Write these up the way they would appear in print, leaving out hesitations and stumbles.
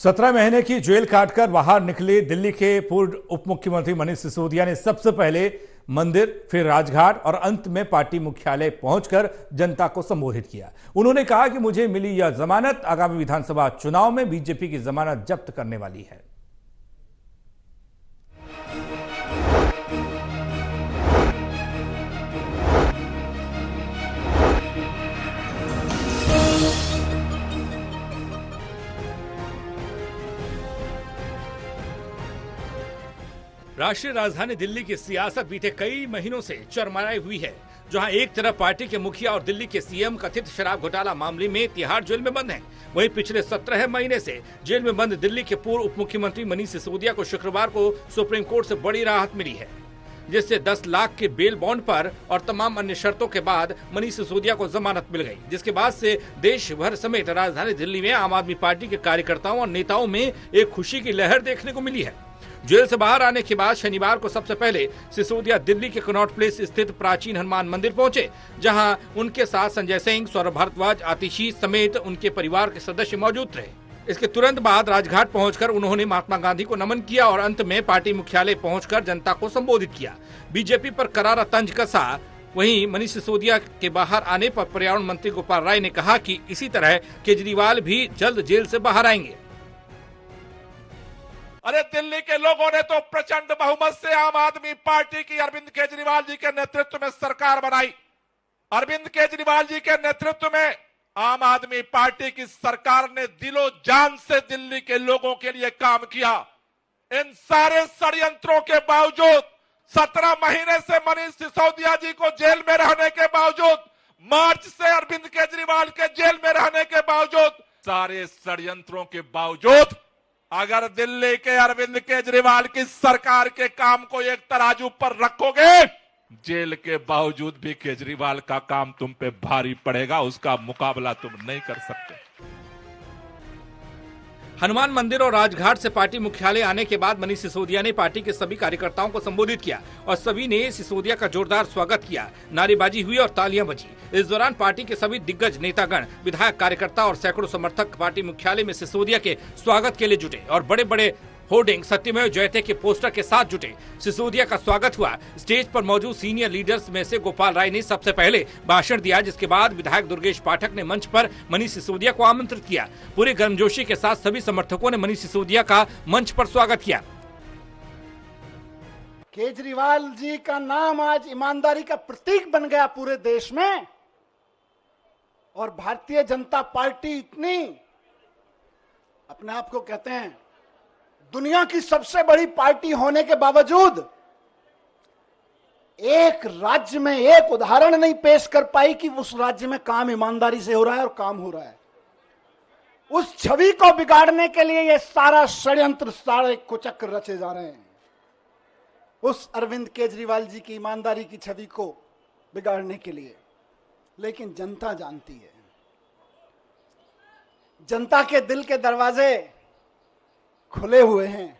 17 महीने की जेल काटकर बाहर निकले दिल्ली के पूर्व उप मुख्यमंत्री मनीष सिसोदिया ने सबसे पहले मंदिर, फिर राजघाट और अंत में पार्टी मुख्यालय पहुंचकर जनता को संबोधित किया। उन्होंने कहा कि मुझे मिली यह जमानत आगामी विधानसभा चुनाव में बीजेपी की जमानत जब्त करने वाली है। राष्ट्रीय राजधानी दिल्ली की सियासत बीते कई महीनों से चरमराई हुई है, जहां एक तरफ पार्टी के मुखिया और दिल्ली के सीएम कथित शराब घोटाला मामले में तिहाड़ जेल में बंद हैं, वहीं पिछले 17 महीने से जेल में बंद दिल्ली के पूर्व उप मुख्यमंत्री मनीष सिसोदिया को शुक्रवार को सुप्रीम कोर्ट से बड़ी राहत मिली है, जिससे 10 लाख के बेल बॉन्ड पर और तमाम अन्य शर्तों के बाद मनीष सिसोदिया को जमानत मिल गई, जिसके बाद से देश भर समेत राजधानी दिल्ली में आम आदमी पार्टी के कार्यकर्ताओं और नेताओं में एक खुशी की लहर देखने को मिली है। जेल से बाहर आने के बाद शनिवार को सबसे पहले सिसोदिया दिल्ली के कनॉट प्लेस स्थित प्राचीन हनुमान मंदिर पहुंचे, जहां उनके साथ संजय सिंह, सौरभ भारद्वाज, आतिशी समेत उनके परिवार के सदस्य मौजूद थे। इसके तुरंत बाद राजघाट पहुंचकर उन्होंने महात्मा गांधी को नमन किया और अंत में पार्टी मुख्यालय पहुंचकर जनता को संबोधित किया। बीजेपी पर करारा तंज कसा। वहीं मनीष सिसोदिया के बाहर आने पर पर्यावरण मंत्री गोपाल राय ने कहा कि इसी तरह केजरीवाल भी जल्द जेल से बाहर आएंगे। अरे दिल्ली के लोगों ने तो प्रचंड बहुमत से आम आदमी पार्टी की अरविंद केजरीवाल जी के नेतृत्व में सरकार बनाई। अरविंद केजरीवाल जी के नेतृत्व में आम आदमी पार्टी की सरकार ने दिलो जान से दिल्ली के लोगों के लिए काम किया। इन सारे षड्यंत्रों के बावजूद 17 महीने से मनीष सिसोदिया जी को जेल में रहने के बावजूद, मार्च से अरविंद केजरीवाल के जेल में रहने के बावजूद, सारे षड्यंत्रों के बावजूद अगर दिल्ली के अरविंद केजरीवाल की सरकार के काम को एक तराजू पर रखोगे, जेल के बावजूद भी केजरीवाल का काम तुम पे भारी पड़ेगा, उसका मुकाबला तुम नहीं कर सकते। हनुमान मंदिर और राजघाट से पार्टी मुख्यालय आने के बाद मनीष सिसोदिया ने पार्टी के सभी कार्यकर्ताओं को संबोधित किया और सभी ने सिसोदिया का जोरदार स्वागत किया। नारेबाजी हुई और तालियां बजी। इस दौरान पार्टी के सभी दिग्गज नेतागण, विधायक, कार्यकर्ता और सैकड़ों समर्थक पार्टी मुख्यालय में सिसोदिया के स्वागत के लिए जुटे और बड़े बड़े होर्डिंग सत्यमेव जयते के पोस्टर के साथ जुटे। सिसोदिया का स्वागत हुआ। स्टेज पर मौजूद सीनियर लीडर्स में से गोपाल राय ने सबसे पहले भाषण दिया, जिसके बाद विधायक दुर्गेश पाठक ने मंच पर मनीष सिसोदिया को आमंत्रित किया। पूरे गर्मजोशी के साथ सभी समर्थकों ने मनीष सिसोदिया का मंच पर स्वागत किया। केजरीवाल जी का नाम आज ईमानदारी का प्रतीक बन गया पूरे देश में, और भारतीय जनता पार्टी इतनी अपने आप को कहते हैं दुनिया की सबसे बड़ी पार्टी होने के बावजूद एक राज्य में एक उदाहरण नहीं पेश कर पाई कि उस राज्य में काम ईमानदारी से हो रहा है और काम हो रहा है। उस छवि को बिगाड़ने के लिए ये सारा षड्यंत्र, सारे कुचक्र रचे जा रहे हैं, उस अरविंद केजरीवाल जी की ईमानदारी की छवि को बिगाड़ने के लिए। लेकिन जनता जानती है, जनता के दिल के दरवाजे खुले हुए हैं।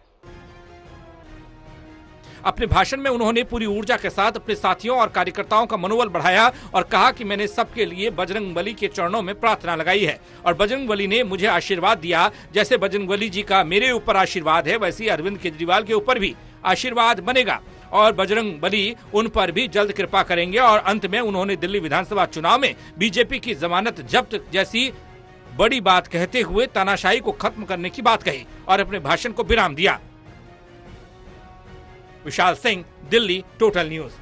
अपने भाषण में उन्होंने पूरी ऊर्जा के साथ अपने साथियों और कार्यकर्ताओं का मनोबल बढ़ाया और कहा कि मैंने सबके लिए बजरंगबली के चरणों में प्रार्थना लगाई है और बजरंगबली ने मुझे आशीर्वाद दिया। जैसे बजरंगबली जी का मेरे ऊपर आशीर्वाद है, वैसे अरविंद केजरीवाल के ऊपर भी आशीर्वाद बनेगा और बजरंगबली उन पर भी जल्द कृपा करेंगे। और अंत में उन्होंने दिल्ली विधानसभा चुनाव में बीजेपी की जमानत जब्त जैसी बड़ी बात कहते हुए तानाशाही को खत्म करने की बात कही और अपने भाषण को विराम दिया। Vishal Singh, Delhi, total news.